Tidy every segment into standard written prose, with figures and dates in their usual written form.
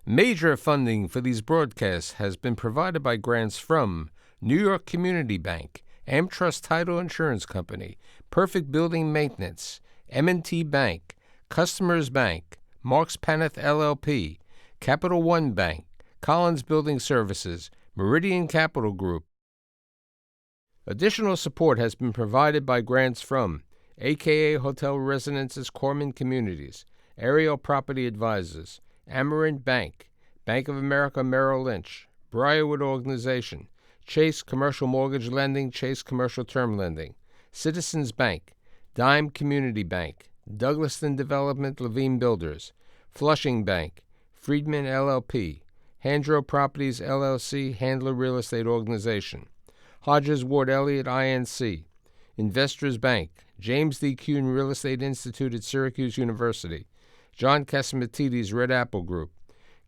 Major funding for these broadcasts has been provided by grants from New York Community Bank, AmTrust Title Insurance Company, Perfect Building Maintenance, M&T Bank, Customers Bank, Marks Paneth LLP, Capital One Bank, Collins Building Services, Meridian Capital Group. Additional support has been provided by grants from AKA Hotel Residences Corman Communities, Ariel Property Advisors, Amerant Bank, Bank of America Merrill Lynch, Briarwood Organization, Chase Commercial Mortgage Lending, Chase Commercial Term Lending, Citizens Bank, Dime Community Bank, Douglaston Development Levine Builders, Flushing Bank, Friedman LLP, Handro Properties LLC, Handler Real Estate Organization, Hodges Ward Elliott INC, Investors Bank, James D. Kuhn Real Estate Institute at Syracuse University, John Casamatides Red Apple Group,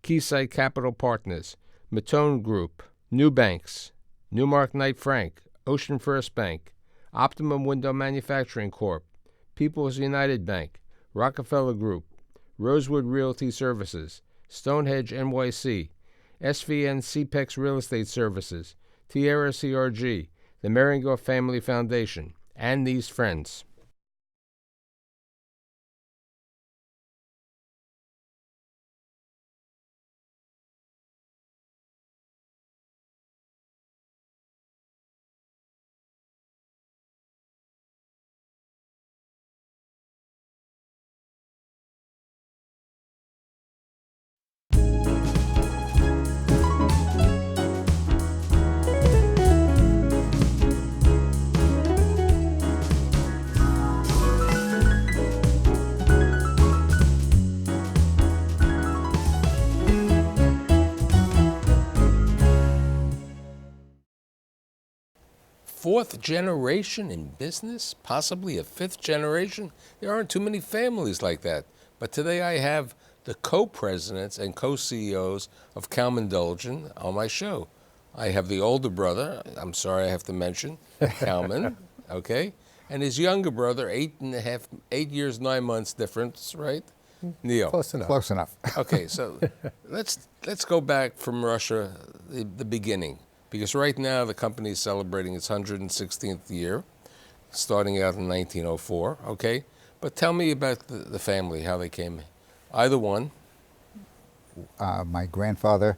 Keysight Capital Partners, Matone Group, New Banks, Newmark Knight Frank, Ocean First Bank, Optimum Window Manufacturing Corp., People's United Bank, Rockefeller Group, Rosewood Realty Services, Stonehenge NYC, SVN CPEX Real Estate Services, Tierra CRG, the Meringer Family Foundation, and these friends. Fourth generation in business, possibly a fifth generation. There aren't too many families like that. But today I have the co-presidents and co-CEOs of Kalmon Dolgin on my show. I have the older brother, I'm sorry I have to mention, Kalmon, okay? And his younger brother, 8 years, 9 months difference, right? Neil. Close enough. Close enough. Okay, so let's go back from Russia, the beginning. Because right now the company is celebrating its 116th year, starting out in 1904, okay? But tell me about the family, how they came. Either one. Our grandfather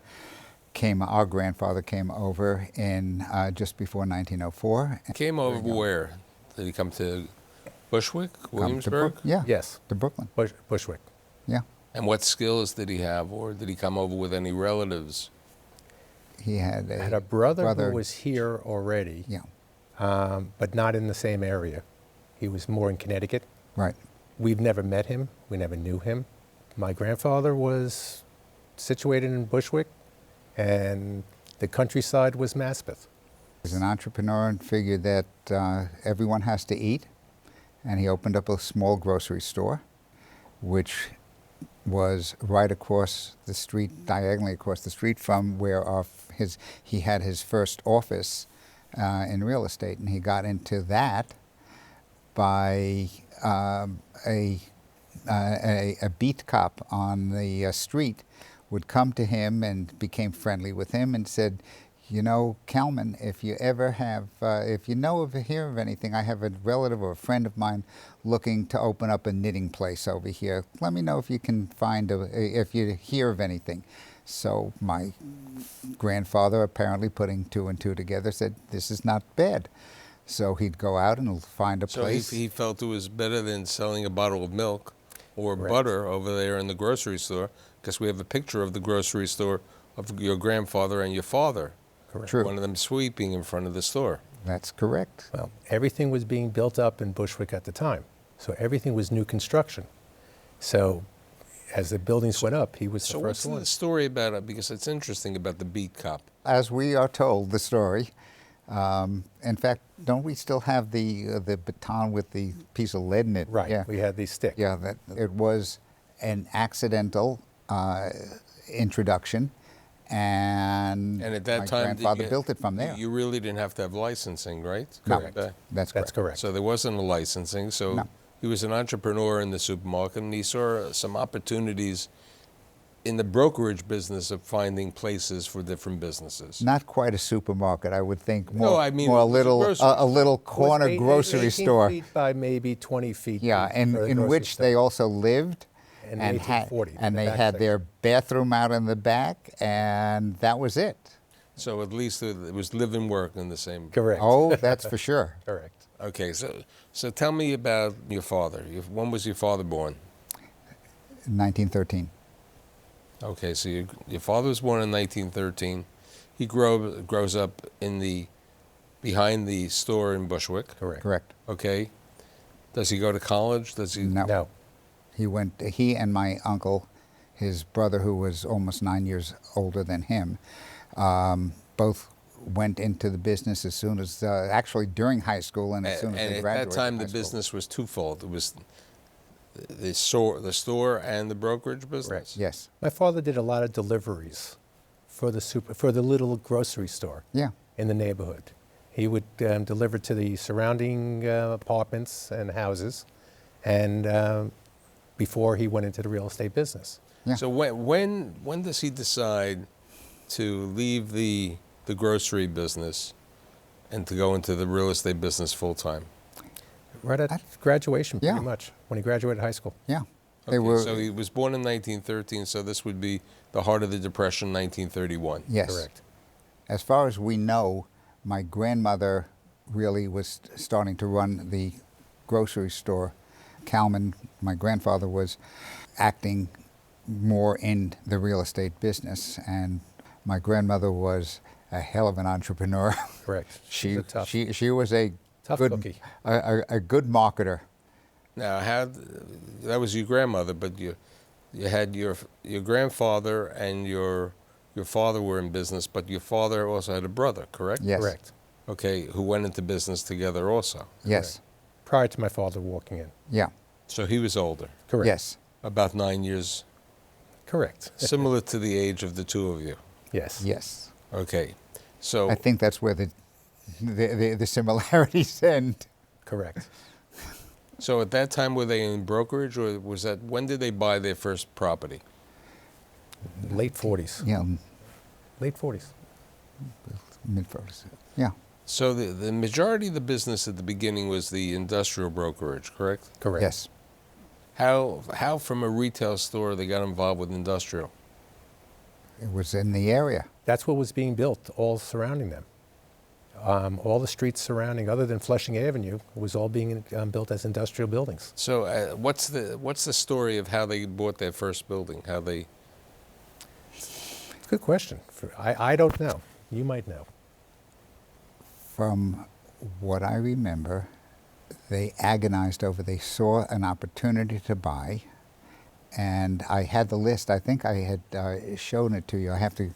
came over in just before 1904. Came over where? Did he come to Bushwick, Williamsburg? Yeah. Yes. To Brooklyn. Bushwick. Yeah. And what skills did he have, or did he come over with any relatives? He had a brother who was here already, yeah, but not in the same area. He was more in Connecticut. Right. We've never met him. We never knew him. My grandfather was situated in Bushwick, and the countryside was Maspeth. He was an entrepreneur and figured that everyone has to eat, and he opened up a small grocery store, which was right across the street, diagonally across the street from where he had his first office in real estate, and he got into that by a beat cop on the street would come to him and became friendly with him and said, you know, Kalmon, if you ever have, if you know of hear of anything, I have a relative or a friend of mine looking to open up a knitting place over here. Let me know if you can find, if you hear of anything. So my grandfather, apparently putting two and two together, said, this is not bad. So he'd go out and find a place. So he felt it was better than selling a bottle of milk or butter over there in the grocery store, because we have a picture of the grocery store of your grandfather and your father. Correct. True. One of them sweeping in front of the store. That's correct. Well, everything was being built up in Bushwick at the time, so everything was new construction. So as the buildings went up, he was the first one. So what's the story about it? Because it's interesting about the beat cop. As we are told the story, in fact, don't we still have the baton with the piece of lead in it? Right, Yeah. we had these sticks. Yeah, that it was an accidental introduction, and at that my time, grandfather built it from there. You really didn't have to have licensing, right? No, Correct. that's That's correct. So there wasn't a licensing. So No. he was an entrepreneur in the supermarket, and he saw some opportunities in the brokerage business of finding places for different businesses. Not quite a supermarket, I would think. No, More, I mean, more it was a grocery a little It was corner 18 grocery store. feet by maybe 20 feet. Yeah, deep and for the in grocery which store. they also lived. In And, 1840, and the they back had their section. bathroom out in the back, and that was it. So at least it was live and work in the same. Correct. Oh, that's for sure. Correct. Okay, so tell me about your father. When was your father born? 1913. Okay, so your father was born in 1913. He grows up behind the store in Bushwick. Correct. Correct. Okay. Does he go to college? Does he? No. No. He and my uncle, his brother, who was almost 9 years older than him, both went into the business as soon as, actually during high school and as soon as And they at graduated. that time, high the school. business was twofold. It was the store, and the brokerage business. Yes. My father did a lot of deliveries for the little grocery store Yeah. in the neighborhood. He would deliver to the surrounding apartments and houses, and before he went into the real estate business. Yeah. So when does he decide to leave the grocery business and to go into the real estate business full time? Right at graduation, pretty Yeah. much, when he graduated high school. Yeah. Okay, They were. so he was born in 1913. So this would be the heart of the Depression, 1931. Yes. Correct. As far as we know, my grandmother really was starting to run the grocery store. Kalmon, my grandfather, was acting more in the real estate business, and my grandmother was a hell of an entrepreneur. Correct. she She's a tough, she was a tough good cookie. a good marketer. Now, that was your grandmother, but you had your grandfather and your father were in business, but your father also had a brother, correct? Yes. Correct. Okay, who went into business together also. Yes. Prior to my father walking in. Yeah. So he was older, Correct. Yes. about 9 years, Correct. similar to the age of the two of you. Yes. Yes. Okay, so I think that's where the similarities end. Correct. so at that time, were they in brokerage, or was that when did they buy their first property? Late 40s. Yeah. Late 40s. Mid-40s. Yeah. So the majority of the business at the beginning was the industrial brokerage, correct? Correct. Yes. How from a retail store they got involved with industrial? It was in the area. That's what was being built, all surrounding them. All the streets surrounding, other than Flushing Avenue, was all being built as industrial buildings. So what's the story of how they bought their first building? How they? Good question. I don't know. You might know. From what I remember, they agonized over, they saw an opportunity to buy, and I had the list. I think I had shown it to you. I have to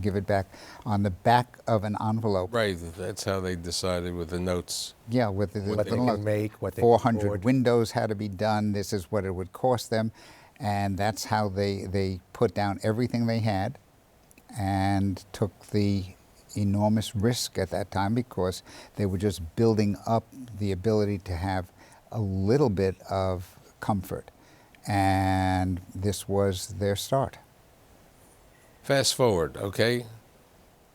give it back. On the back of an envelope. Right, that's how they decided with the notes. Yeah, with the What they little can note. make, what they can 400 afford. windows had to be done. This is what it would cost them. And that's how they put down everything they had and took the enormous risk at that time, because they were just building up the ability to have a little bit of comfort. And this was their start. Fast forward, okay?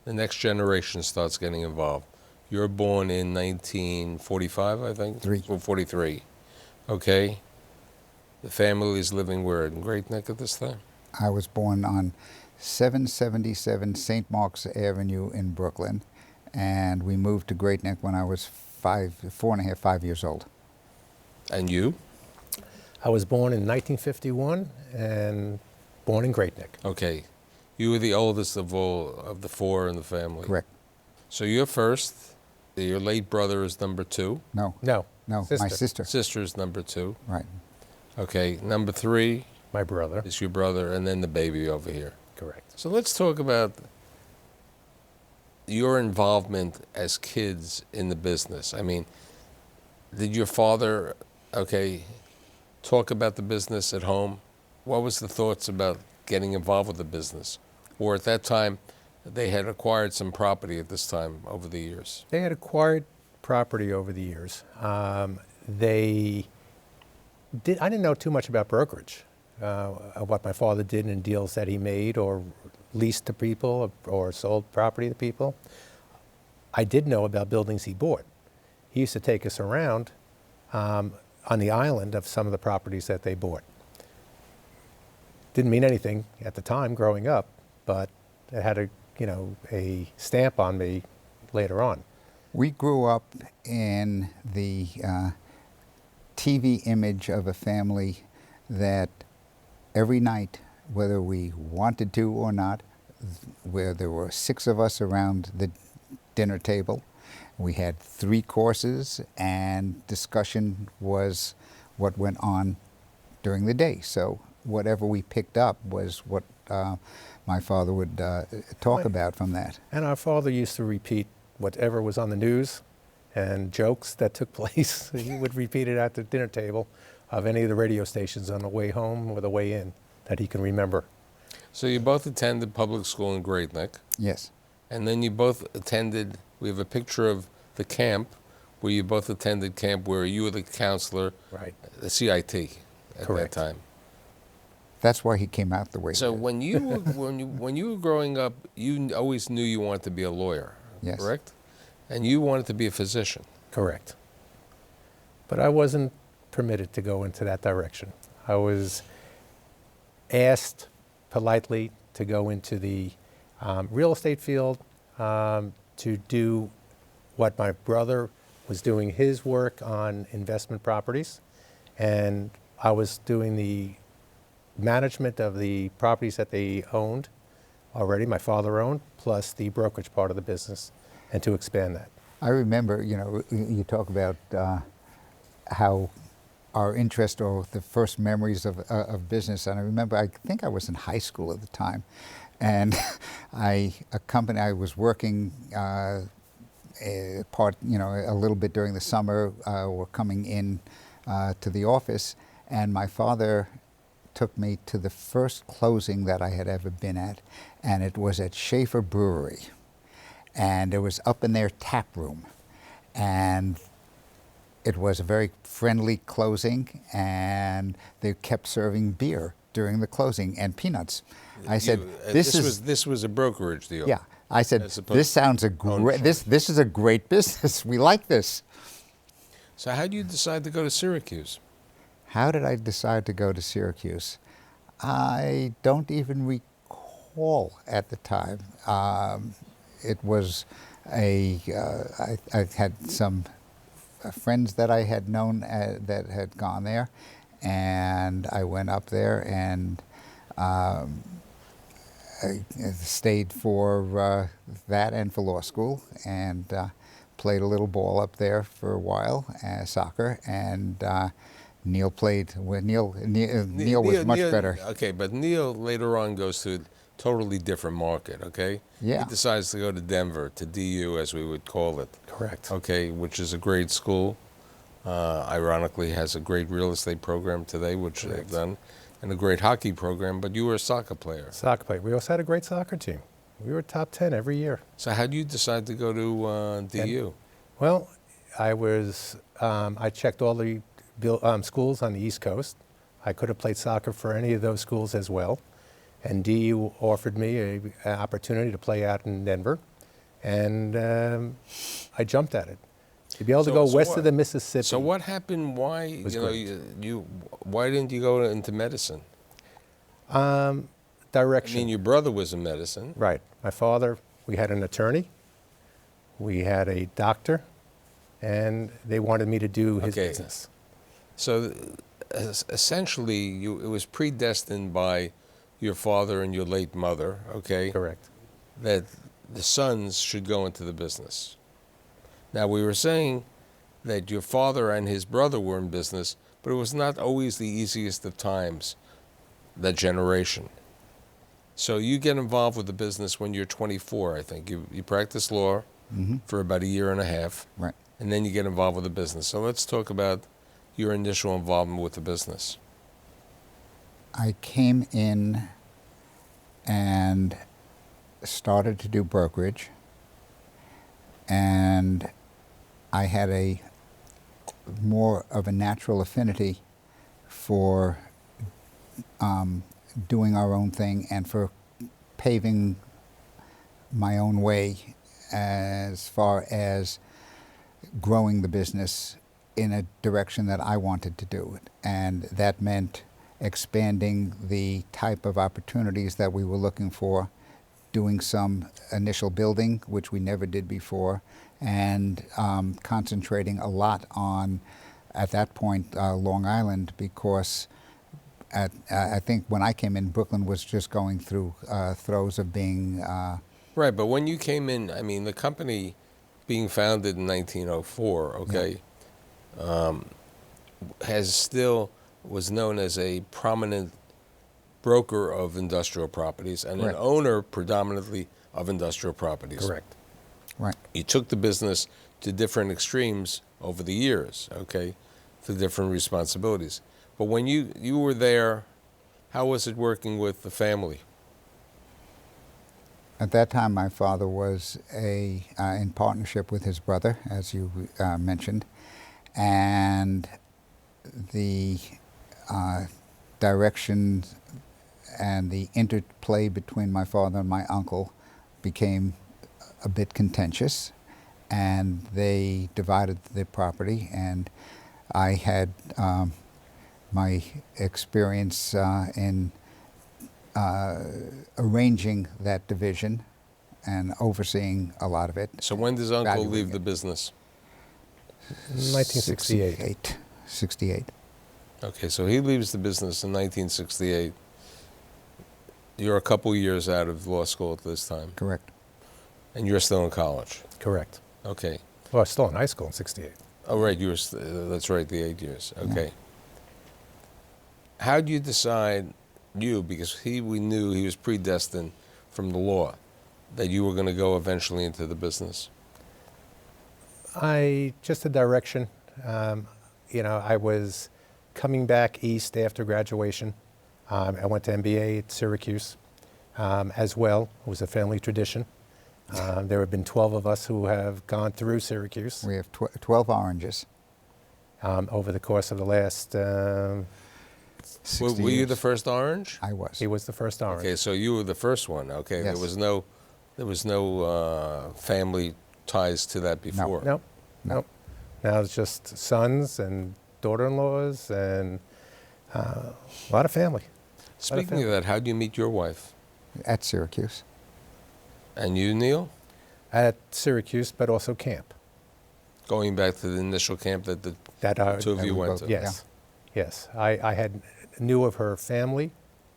The next generation starts getting involved. You're born in 1945, I think? Three. Well, 43. Okay. The family is living where? In Great Neck at this time? I was born on 777 St. Mark's Avenue in Brooklyn, and we moved to Great Neck when I was 5 years old. And you? I was born in 1951 and born in Great Neck. Okay. You were the oldest of the four in the family. Correct. So you're first. Your late brother is number two. No, No. no, Sister. my sister. Sister is number two. Right. Okay. Number three My brother. is your brother, and then the baby over here. Correct. So let's talk about your involvement as kids in the business. I mean, did your father, talk about the business at home? What was the thoughts about getting involved with the business? Or at that time, they had acquired some property at this time over the years? They had acquired property over the years. I didn't know too much about brokerage. what my father did in deals that he made or leased to people or sold property to people. I did know about buildings he bought. He used to take us around on the island of some of the properties that they bought. Didn't mean anything at the time growing up, but it had a stamp on me later on. We grew up in the TV image of a family that every night, whether we wanted to or not, where there were 6 of us around the dinner table, we had 3 courses, and discussion was what went on during the day. So whatever we picked up was what my father would talk about from that. And our father used to repeat whatever was on the news and jokes that took place. He would repeat it at the dinner table of any of the radio stations on the way home or the way in that he can remember. So you both attended public school in Great Neck, Yes. and then you both attended, we have a picture of the camp where you both attended camp where you were the counselor, Right. the CIT at Correct. that time. That's why he came out the way So he did. when you were, when you were growing up, you always knew you wanted to be a lawyer, Yes. correct? And you wanted to be a physician. Correct. But I wasn't permitted to go into that direction. I was asked politely to go into the real estate field to do what my brother was doing his work on investment properties, and I was doing the management of the properties that they owned already, my father owned, plus the brokerage part of the business, and to expand that. I remember, you talk about how our interest or the first memories of business, and I remember, I think I was in high school at the time, and I was working a little bit during the summer, or coming in to the office, and my father took me to the first closing that I had ever been at, and it was at Schaefer Brewery, and it was up in their tap room, and it was a very friendly closing, and they kept serving beer during the closing and peanuts. I said, This was a brokerage deal. yeah. I said, As opposed this sounds a own great. This is a great business. We like this. So how did you decide to go to Syracuse? How did I decide to go to Syracuse? I don't even recall at the time. It was I had some friends that I had known that had gone there, and I went up there and I stayed for that and for law school, and played a little ball up there for a while, soccer, and Neil played. Neil was much better. Okay, but Neil later on goes to a totally different market, okay? Yeah. He decides to go to Denver, to DU as we would call it. Correct. Okay, which is a great school. Ironically, has a great real estate program today, which they've Correct. done, and a great hockey program, but you were a soccer player. Soccer player. We also had a great soccer team. We were top 10 every year. So how do you decide to go to DU? Well, I checked all the schools on the East Coast. I could have played soccer for any of those schools as well. And DU offered me an opportunity to play out in Denver. And I jumped at it. To be able to So- go so west what- of the Mississippi. So what happened? Why was great. why didn't you go into medicine? I Direction. mean, your brother was in medicine. Right. My father, we had an attorney, we had a doctor, and they wanted me to do his Okay. business. So essentially, it was predestined by your father and your late mother, okay, Correct. that the sons should go into the business. Now, we were saying that your father and his brother were in business, but it was not always the easiest of times, that generation. So you get involved with the business when you're 24, I think. You practice law for about a year and a half, Right. and then you get involved with the business. So let's talk about your initial involvement with the business. I came in and started to do brokerage, and I had a more of a natural affinity for doing our own thing and for paving my own way as far as growing the business in a direction that I wanted to do it. And that meant expanding the type of opportunities that we were looking for, doing some initial building, which we never did before, and concentrating a lot on, at that point, Long Island, because I think when I came in, Brooklyn was just going through throes of being... Right, but when you came in, I mean, the company being founded in 1904, okay, was known as a prominent broker of industrial properties and an owner predominantly of industrial properties. Correct. Right. You took the business to different extremes over the years, okay, to different responsibilities. But when you were there, how was it working with the family? At that time, my father was in partnership with his brother, as you mentioned, and the direction and the interplay between my father and my uncle became a bit contentious, and they divided the property, and I had my experience in arranging that division and overseeing a lot of it. So when does Uncle valuing leave it. the business? 1968. 68. Okay, so he leaves the business in 1968. You're a couple years out of law school at this time. Correct. And you're still in college. Correct. Okay. Well, I was still in high school in 68. Oh, right, that's right, the 8 years. Okay. How do you decide, because we knew he was predestined from the law, that you were going to go eventually into the business? Just a direction. I was coming back east after graduation. I went to MBA at Syracuse as well. It was a family tradition. There have been 12 of us who have gone through Syracuse. We have 12 oranges. Over the course of the last... 60 Were you years. the first orange? I was. He was the first orange. Okay, so you were the first one. Okay, Yes. there was no family ties to that before. Nope. Now it's just sons and daughter-in-laws and a lot of family. Speaking of that, how do you meet your wife? At Syracuse. And you, Neil? At Syracuse, but also camp. Going back to the initial camp that the That two of you we went both- to. Yes, yes. I knew of her family.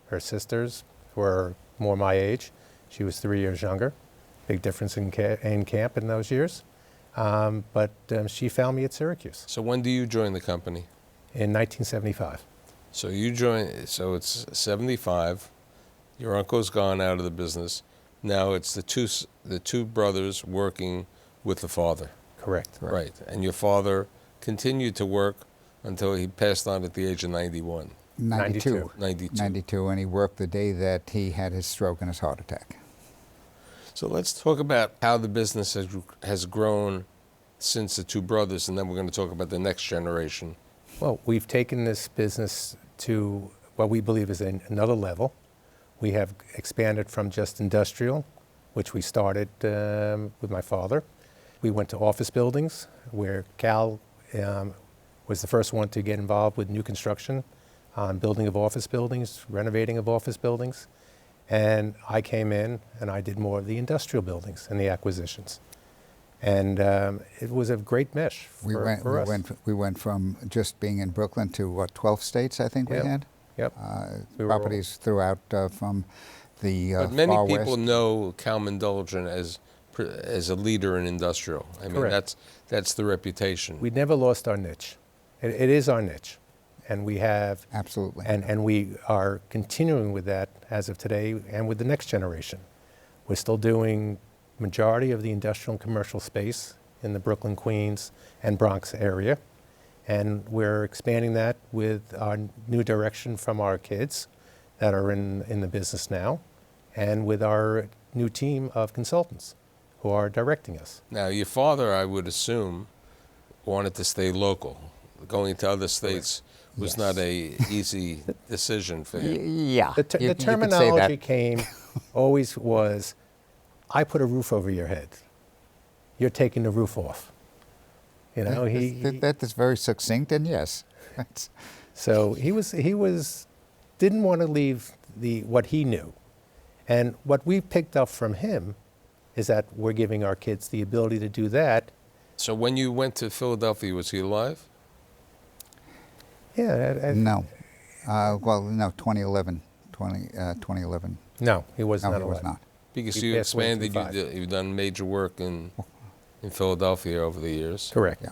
Her sisters were more my age. She was 3 years younger. Big difference in camp in those years. But she found me at Syracuse So when do you join the company? in 1975. So you join, so it's 75. Your uncle's gone out of the business. Now it's the two brothers working with the father. Correct. Right. And your father continued to work until he passed on at the age of 91. 92. 92. 92, and he worked the day that he had his stroke and his heart attack. So let's talk about how the business has grown since the two brothers, and then we're going to talk about the next generation. Well, we've taken this business to what we believe is another level. We have expanded from just industrial, which we started with my father. We went to office buildings, where Cal was the first one to get involved with new construction on building of office buildings, renovating of office buildings. And I came in and I did more of the industrial buildings and the acquisitions. And it was a great mesh for us. We went from just being in Brooklyn to 12 states, I think Yep. we had. Yep. We were all- Properties throughout from the But many far people west. know Kalmon Dolgin as a leader in industrial. I mean, Correct. that's the reputation. We never lost our niche. It is our niche. And we have, Absolutely. and we are continuing with that as of today and with the next generation. We're still doing majority of the industrial and commercial space in the Brooklyn, Queens, and Bronx area. And we're expanding that with our new direction from our kids that are in the business now, and with our new team of consultants who are directing us. Now, your father, I would assume, wanted to stay local. Going to other states was Yes. not a easy decision for him. Yeah. The you could say terminology that. came, always was, I put a roof over your head. You're taking the roof off. You know, That is very succinct, and yes. That's, so he didn't want to leave what he knew. And what we picked up from him is that we're giving our kids the ability to do that. So when you went to Philadelphia, was he alive? Yeah. no. Well, no, 2011. 2011. No, he was No, not he alive. was not. Because He you passed away in expanded, 2005. you've done major work in Philadelphia over the years. Correct. Yeah.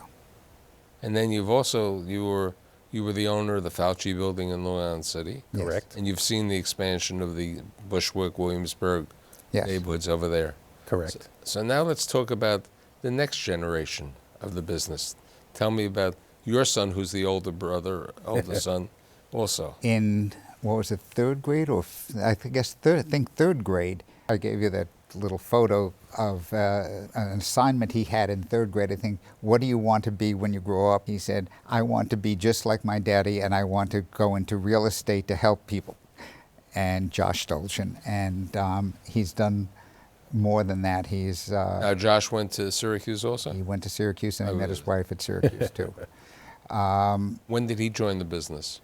And then you were the owner of the Fauci building in Long Island City. Yes. Correct. And you've seen the expansion of the Bushwick, Williamsburg Yes. neighborhoods over there. Correct. So now let's talk about the next generation of the business. Tell me about your son, who's the older son, also. In, what was it, third grade or I think third grade. I gave you that little photo of an assignment he had in third grade. I think, what do you want to be when you grow up? He said, I want to be just like my daddy, and I want to go into real estate to help people. And Josh Dolgin, and he's done more than that. He's Now, Josh went to Syracuse also? he went to Syracuse, and he Oh, met his wife at Syracuse too. When did he join the business?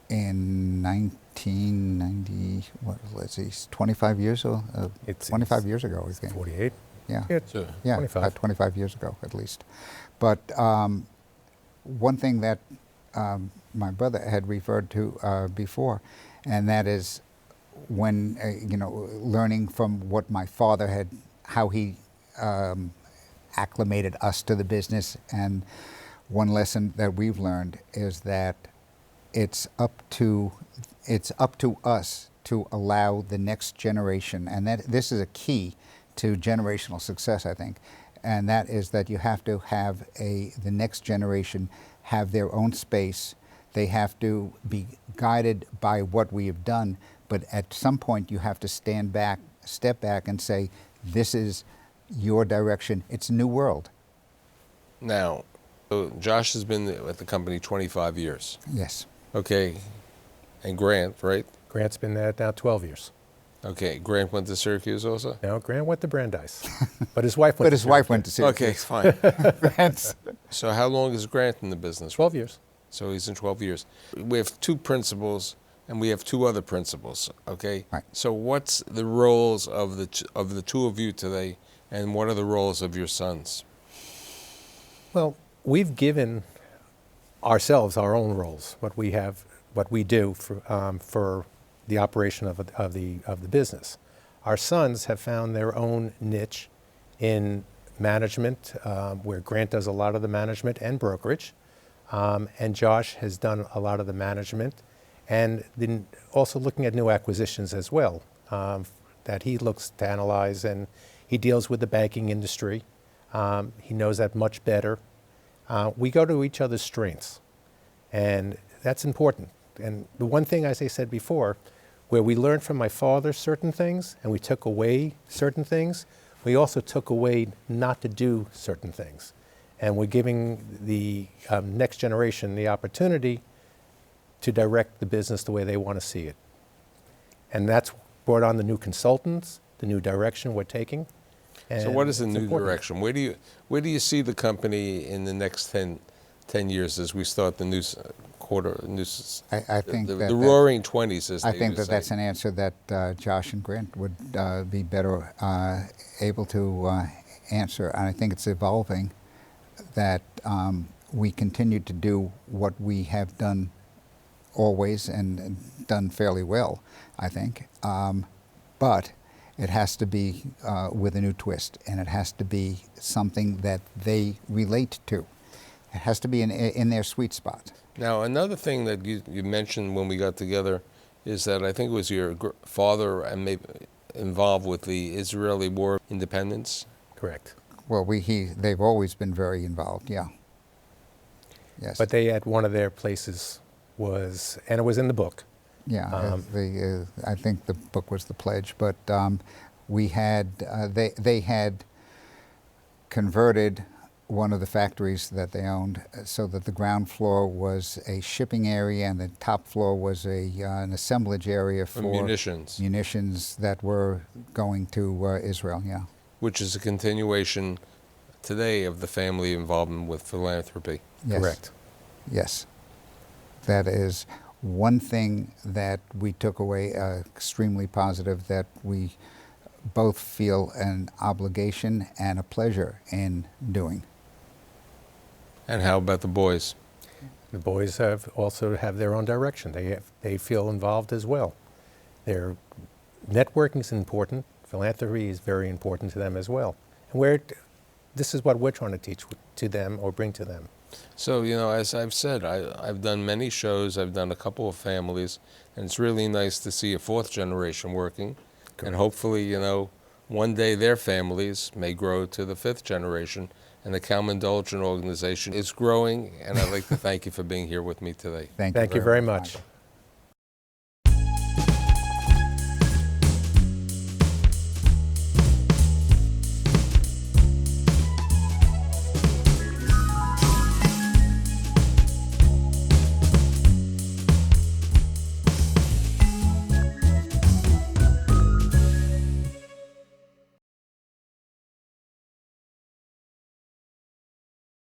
In 1990, what was he? 25 years ago. It's 25 years ago, I think. 48. Yeah. So, Yeah, 25. about 25 years ago at least. But one thing that my brother had referred to before, and that is when, learning from what my father had, how he acclimated us to the business. And one lesson that we've learned is that it's up to us to allow the next generation, and that this is a key to generational success, I think, and that is that you have to have the next generation have their own space. They have to be guided by what we have done, but at some point you have to step back and say, this is your direction. It's a new world. now, so Josh has been at the company 25 years. Yes. Okay. And Grant, right? Grant's been there now 12 years. Okay. Grant went to Syracuse also? Now, Grant went to Brandeis, but his wife went But to his wife Syracuse. went to Syracuse. Okay, fine. Grant's- So how long is Grant in the business? 12 years. So he's in 12 years. We have two principals, and we have two other principals, okay? Right. So what's the roles of the two of you today, and what are the roles of your sons? Well, we've given ourselves our own roles, what we do for the operation of the business. Our sons have found their own niche in management, where Grant does a lot of the management and brokerage, and Josh has done a lot of the management, and then also looking at new acquisitions as well, that he looks to analyze, and he deals with the banking industry. He knows that much better. We go to each other's strengths, and that's important. And the one thing, as I said before, where we learned from my father certain things and we took away certain things, we also took away not to do certain things. And we're giving the next generation the opportunity to direct the business the way they want to see it. And that's brought on the new consultants, the new direction we're taking. So and what is the it's new important. direction? Where do you see the company in the next 10 years as we start the new I think the that roaring 20s, as I they think would that that's say. an answer that Josh and Grant would be better able to answer. And I think it's evolving that we continue to do what we have done always and done fairly well, I think. But it has to be with a new twist, and it has to be something that they relate to. It has to be in their sweet spot. Now, another thing that you mentioned when we got together is that I think it was your father and maybe involved with the Israeli War of Independence. Correct. Well, they've always been very involved, yeah. Yes. But they at one of their places was, and it was in the book. Yeah, I think the book was The Pledge, but we had they had converted one of the factories that they owned, so that the ground floor was a shipping area and the top floor was an assemblage area for munitions that were going to Israel, yeah. Which is a continuation today of the family involvement with philanthropy. Yes. Correct. Yes. That is one thing that we took away extremely positive, that we both feel an obligation and a pleasure in doing. And how about the boys? The boys also have their own direction. They feel involved as well. Their networking is important. Philanthropy is very important to them as well. And this is what we're trying to teach to them or bring to them. So, you know, as I've said, I've done many shows, I've done a couple of families, and it's really nice to see a fourth generation working. Correct. And hopefully, you know, one day their families may grow to the fifth generation, and the Kalmon Dolgin organization is growing, and I'd like to thank you for being here with me today. Thank you very much.